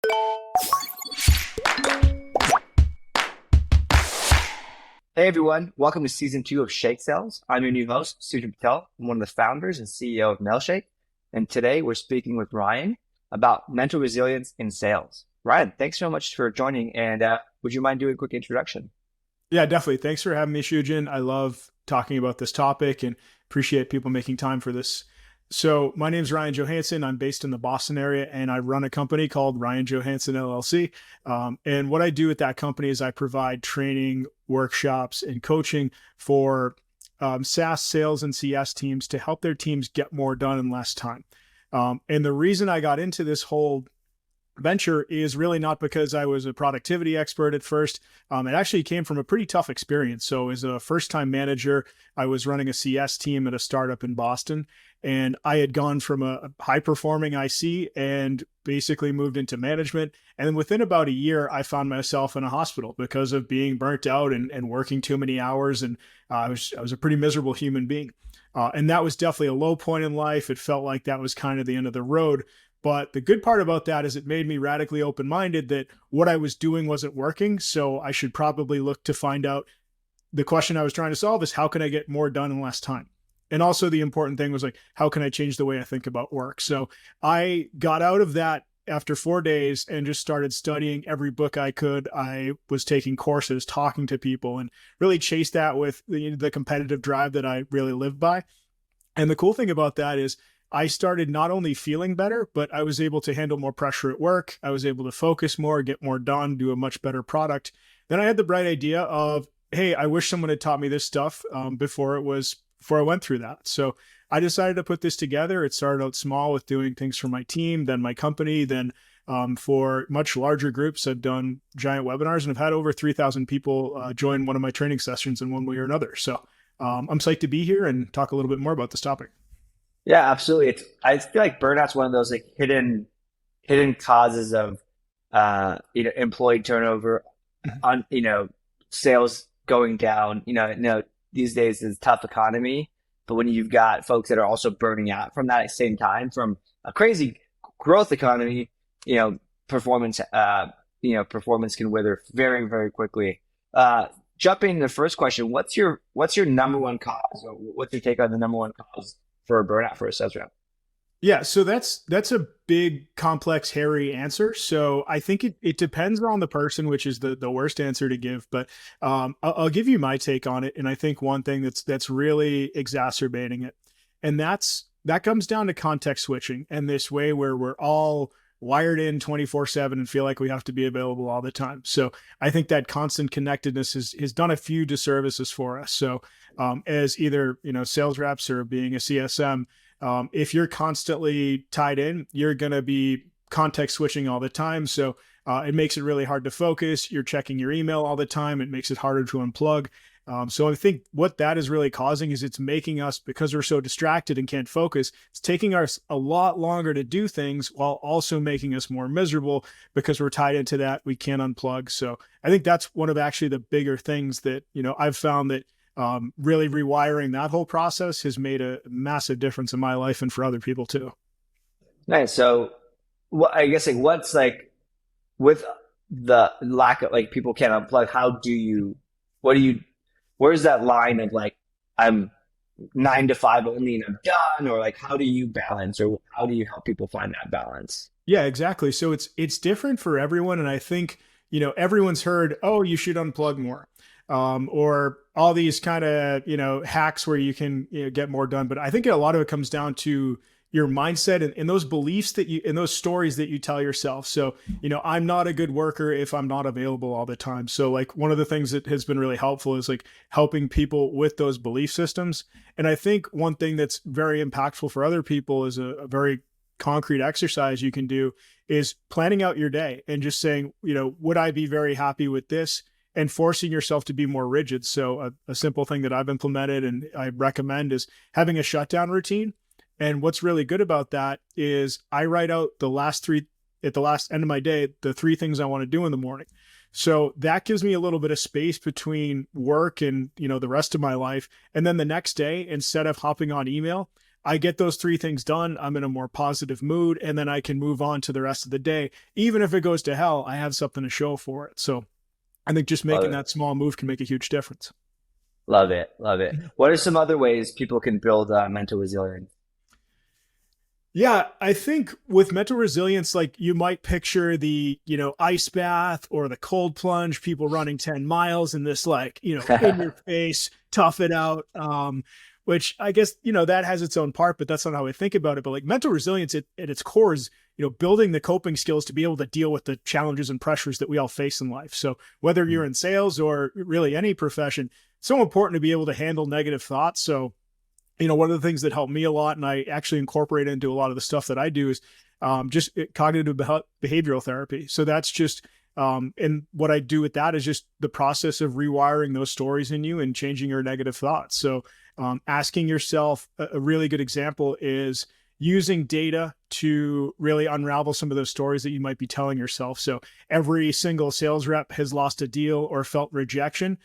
Hey everyone, welcome to season 2 of Shake Sales. I'm your new host, Sujan. I'm one of the founders and CEO of Mailshake. And today we're speaking with Ryan about mental resilience in sales. Ryan, thanks so much for joining. And would you mind doing a quick introduction? Yeah, definitely. Thanks for having me, Sujan. I love talking about this topic and appreciate people making time for this. So my name is Ryan Johansen. I'm based in the Boston area, and I run a company called Ryan Johansen LLC. And what I do at that company is I provide training, workshops, and coaching for SaaS sales and CS teams to help their teams get more done in less time. And the reason I got into this whole venture is really not because I was a productivity expert at first. It actually came from a pretty tough experience. So as a first-time manager, I was running a CS team at a startup in Boston, and I had gone from a high-performing IC and basically moved into management. And then within about a year, I found myself in a hospital because of being burnt out and working too many hours. And I was a pretty miserable human being. And that was definitely a low point in life. It felt like that was kind of the end of the road. But the good part about that is it made me radically open-minded that what I was doing wasn't working. So I should probably look to find out. The question I was trying to solve is how can I get more done in less time? And also the important thing was like, how can I change the way I think about work? So I got out of that after 4 days and just started studying every book I could. I was taking courses, talking to people, and really chased that with the competitive drive that I really live by. And the cool thing about that is I started not only feeling better, but I was able to handle more pressure at work. I was able to focus more, get more done, do a much better product. Then I had the bright idea of, hey, I wish someone had taught me this stuff before I went through that. So I decided to put this together. It started out small with doing things for my team, then my company, then for much larger groups, I've done giant webinars and I've had over 3,000 people join one of my training sessions in one way or another. So I'm psyched to be here and talk a little bit more about this topic. Yeah, absolutely. I feel like burnout's one of those like hidden causes of employee turnover, on sales going down. These days is a tough economy, but when you've got folks that are also burning out from that at the same time from a crazy growth economy, performance performance can wither very, very quickly. Jumping into the first question, what's your number one cause, or what's your take on the number one cause for a burnout for a sales rep? Yeah, so that's a big, complex, hairy answer. So I think it depends on the person, which is the worst answer to give. But I'll give you my take on it. And I think one thing that's really exacerbating it, and that comes down to context switching and this way where we're all wired in 24/7 and feel like we have to be available all the time. So I think that constant connectedness has done a few disservices for us. So as either sales reps or being a CSM, if you're constantly tied in, you're going to be context switching all the time. So it makes it really hard to focus. You're checking your email all the time. It makes it harder to unplug. So I think what that is really causing is it's making us, because we're so distracted and can't focus, it's taking us a lot longer to do things while also making us more miserable because we're tied into that. We can't unplug. So I think that's one of actually the bigger things that, I've found that really rewiring that whole process has made a massive difference in my life and for other people too. Nice. So, I guess what's with the lack of people can't unplug? What do you? Where's that line of I'm 9 to 5 only and I'm done, or how do you balance, or how do you help people find that balance? Yeah, exactly. So it's different for everyone, and I think everyone's heard, oh, you should unplug more, or all these kind of hacks where you can get more done. But I think a lot of it comes down to your mindset and those beliefs and those stories that you tell yourself. So, I'm not a good worker if I'm not available all the time. So one of the things that has been really helpful is helping people with those belief systems. And I think one thing that's very impactful for other people is a very concrete exercise you can do is planning out your day and just saying, would I be very happy with this? And forcing yourself to be more rigid. So a simple thing that I've implemented and I recommend is having a shutdown routine. And what's really good about that is I write out at the last end of my day, the 3 things I want to do in the morning. So that gives me a little bit of space between work and, the rest of my life. And then the next day, instead of hopping on email, I get those three things done, I'm in a more positive mood, and then I can move on to the rest of the day. Even if it goes to hell, I have something to show for it. So I think just Love making it. that small move can make a huge difference. Love it. Love it. What are some other ways people can build mental resilience? Yeah, I think with mental resilience, like you might picture the, ice bath or the cold plunge, people running 10 miles in this, like, in your face, tough it out. Which I guess, that has its own part, but that's not how I think about it. But like mental resilience at its core is, building the coping skills to be able to deal with the challenges and pressures that we all face in life. So whether you're in sales or really any profession, it's so important to be able to handle negative thoughts. So one of the things that helped me a lot, and I actually incorporate into a lot of the stuff that I do, is just cognitive behavioral therapy. So that's just, and what I do with that is just the process of rewiring those stories in you and changing your negative thoughts. So asking yourself, a really good example is using data to really unravel some of those stories that you might be telling yourself. So every single sales rep has lost a deal or felt rejection.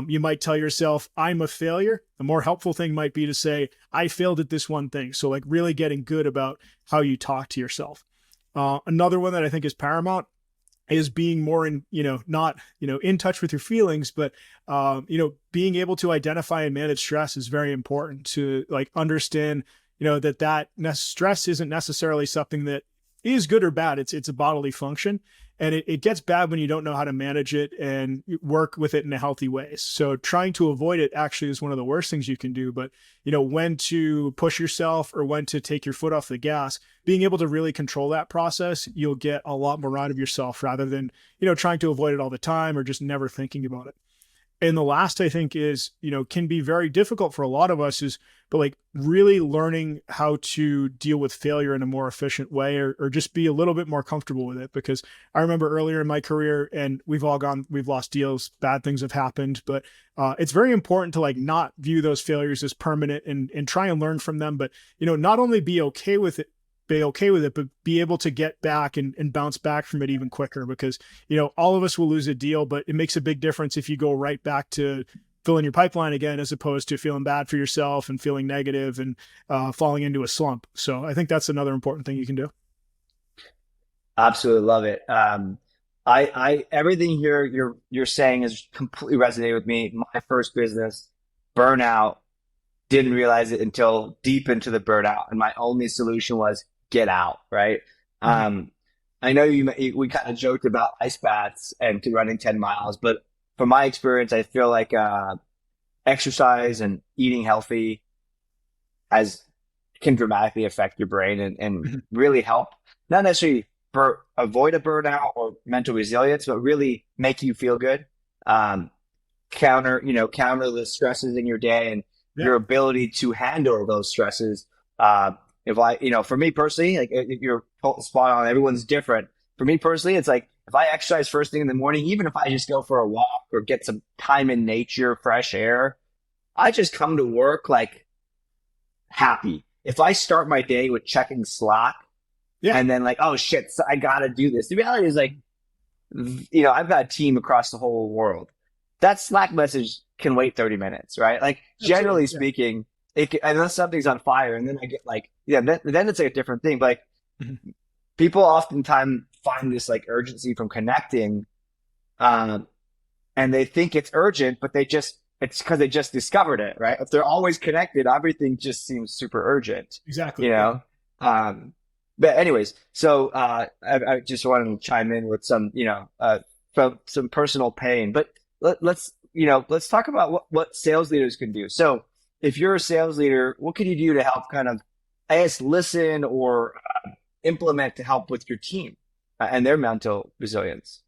You might tell yourself, I'm a failure. The more helpful thing might be to say, I failed at this one thing. So like really getting good about how you talk to yourself. Another one that I think is paramount is being more in, not, in touch with your feelings, but, being able to identify and manage stress is very important to like understand, that stress isn't necessarily something that is good or bad. It's a bodily function, and it gets bad when you don't know how to manage it and work with it in a healthy way. So trying to avoid it actually is one of the worst things you can do. But, when to push yourself or when to take your foot off the gas, being able to really control that process, you'll get a lot more out of yourself rather than, trying to avoid it all the time or just never thinking about it. And the last I think is, can be very difficult for a lot of us but like really learning how to deal with failure in a more efficient way, or just be a little bit more comfortable with it. Because I remember earlier in my career, and we've lost deals, bad things have happened, but it's very important to like not view those failures as permanent and try and learn from them. But, not only be okay with it, but be able to get back and bounce back from it even quicker, because, all of us will lose a deal, but it makes a big difference if you go right back to filling your pipeline again, as opposed to feeling bad for yourself and feeling negative and falling into a slump. So I think that's another important thing you can do. Absolutely love it. I everything here you're saying is completely resonated with me. My first business, burnout, didn't realize it until deep into the burnout, and my only solution was get out. Right. Mm-hmm. I know we kind of joked about ice baths and to running 10 miles, but from my experience, I feel like exercise and eating healthy as can dramatically affect your brain and really help, not necessarily avoid a burnout or mental resilience, but really make you feel good. Um, counter the stresses in your day and Yeah. your ability to handle those stresses. If for me personally, like you're spot on, everyone's different. For me personally, it's like if I exercise first thing in the morning, even if I just go for a walk or get some time in nature, fresh air, I just come to work like happy. If I start my day with checking Slack Yeah. and then like, oh shit, so I gotta do this. The reality is like, I've got a team across the whole world. That Slack message can wait 30 minutes, right? Like Absolutely. generally Yeah. speaking, unless something's on fire and then I get like, yeah, then it's like a different thing. But like Mhm. people oftentimes find this like urgency from connecting, um, and they think it's urgent, but it's because they just discovered it, right? If they're always connected, everything just seems super urgent, Exactly. you Yeah. know? Um, but anyways, so I just wanted to chime in with some, some personal pain, but let's talk about what sales leaders can do. So if you're a sales leader, what can you do to help kind of, I guess, listen or implement to help with your team and their mental resilience?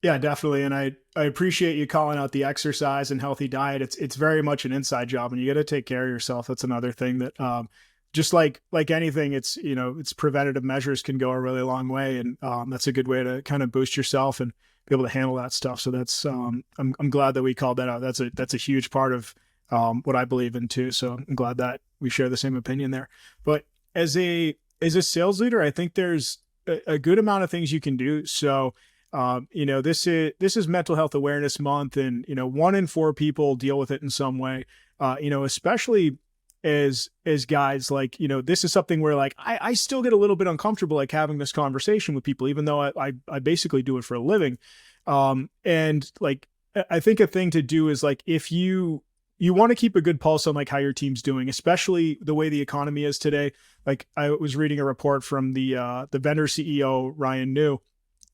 Yeah, definitely. And I appreciate you calling out the exercise and healthy diet. It's very much an inside job, and you got to take care of yourself. That's another thing that, just like anything, it's preventative measures can go a really long way. And, that's a good way to kind of boost yourself and be able to handle that stuff. So that's, I'm glad that we called that out. That's a huge part of, what I believe in too. So I'm glad that we share the same opinion there. But as a sales leader, I think there's a good amount of things you can do. So, this is Mental Health Awareness Month, and 1 in 4 people deal with it in some way. Especially as guys, like, this is something where like I still get a little bit uncomfortable like having this conversation with people, even though I basically do it for a living. And like I think a thing to do is like if you want to keep a good pulse on like how your team's doing, especially the way the economy is today. Like I was reading a report from the vendor CEO Ryan New,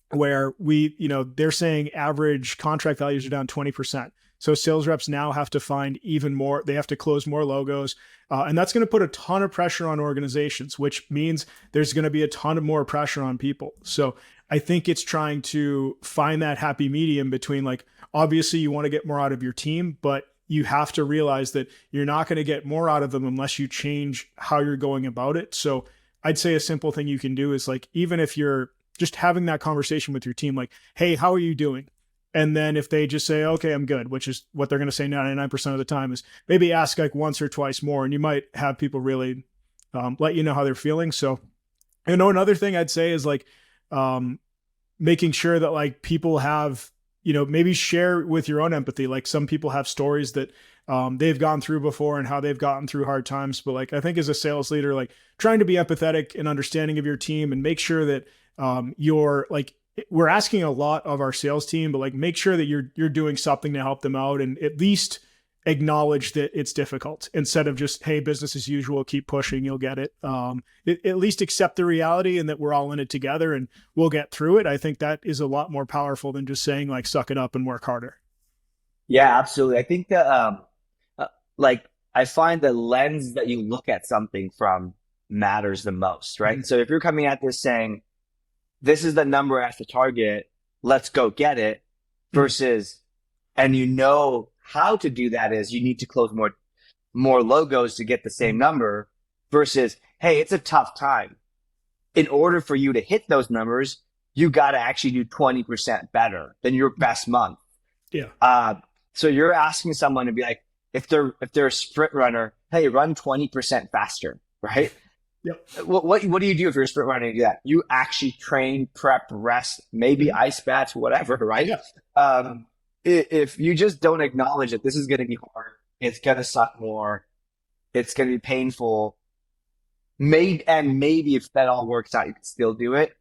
where they're saying average contract values are down 20%. So sales reps now have to find even more, they have to close more logos. And that's going to put a ton of pressure on organizations, which means there's going to be a ton of more pressure on people. So I think it's trying to find that happy medium between like, obviously you want to get more out of your team, but you have to realize that you're not going to get more out of them unless you change how you're going about it. So I'd say a simple thing you can do is like, even if you're just having that conversation with your team, like, hey, how are you doing? And then if they just say, okay, I'm good, which is what they're going to say 99% of the time, is maybe ask like once or twice more. And you might have people really let you know how they're feeling. So, another thing I'd say is like making sure that like people have, maybe share with your own empathy. Like some people have stories that they've gone through before and how they've gotten through hard times. But like, I think as a sales leader, like trying to be empathetic and understanding of your team and make sure that you're like, we're asking a lot of our sales team, but like make sure that you're doing something to help them out and at least acknowledge that it's difficult instead of just, hey, business as usual, keep pushing, you'll get it. At least accept the reality and that we're all in it together and we'll get through it. I think that is a lot more powerful than just saying like, suck it up and work harder. Yeah, absolutely. I think that like I find the lens that you look at something from matters the most, right? Mm-hmm. So if you're coming at this saying, this is the number at the target, let's go get it, versus, and how to do that is you need to close more logos to get the same number, versus, hey, it's a tough time. In order for you to hit those numbers, you got to actually do 20% better than your best month. Yeah. So you're asking someone to be like, if they're a sprint runner, hey, run 20% faster, right? Yep. What do you do if you're a sprint runner and do that? You actually train, prep, rest, maybe ice baths, whatever, right? Yeah. If you just don't acknowledge that this is going to be hard, it's going to suck more, it's going to be painful. Maybe if that all works out, you can still do it.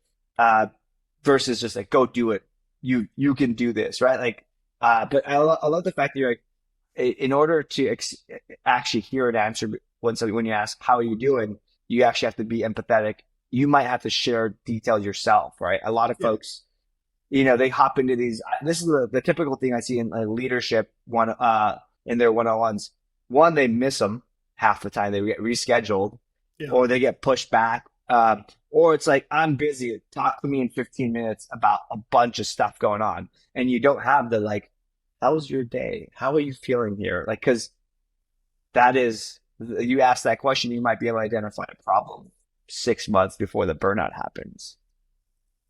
Versus just like, go do it. You can do this, right? Like, but I love the fact that you're like, in order to actually hear an answer when you ask, how are you doing? You actually have to be empathetic. You might have to share details yourself, right? A lot of folks, they hop into these. This is the typical thing I see in leadership in their one-on-ones. One, they miss them half the time. They get rescheduled, or they get pushed back. Or it's like, I'm busy. Talk to me in 15 minutes about a bunch of stuff going on, and you don't have the like, how was your day? How are you feeling here? Like, because that is. You ask that question, you might be able to identify a problem 6 months before the burnout happens.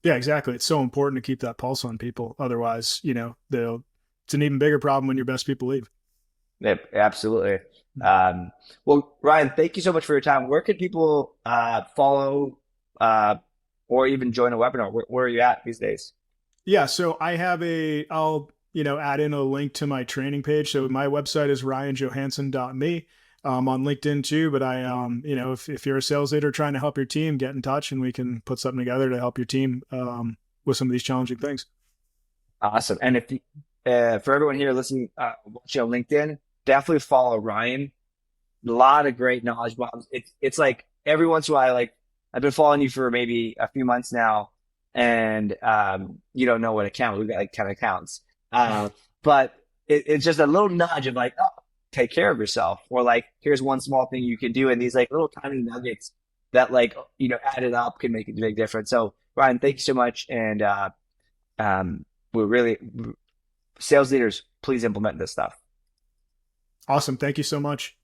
Yeah, exactly. It's so important to keep that pulse on people. Otherwise, it's an even bigger problem when your best people leave. Yeah, absolutely. Well, Ryan, thank you so much for your time. Where can people follow or even join a webinar? Where are you at these days? Yeah, so I'll add in a link to my training page. So my website is ryanjohansen.me. On LinkedIn too, but if you're a sales leader trying to help your team, get in touch and we can put something together to help your team with some of these challenging things. Awesome. And if for everyone here listening, watching on LinkedIn, definitely follow Ryan. A lot of great knowledge bombs. It's like every once in a while, like I've been following you for maybe a few months now, and you don't know what account. We've got like 10 accounts, but it's just a little nudge of like, oh, take care of yourself, or like, here's one small thing you can do, and these like little tiny nuggets that like added up can make a big difference. So Ryan, thank you so much, and we're really sales leaders, please implement this stuff. Awesome. Thank you so much.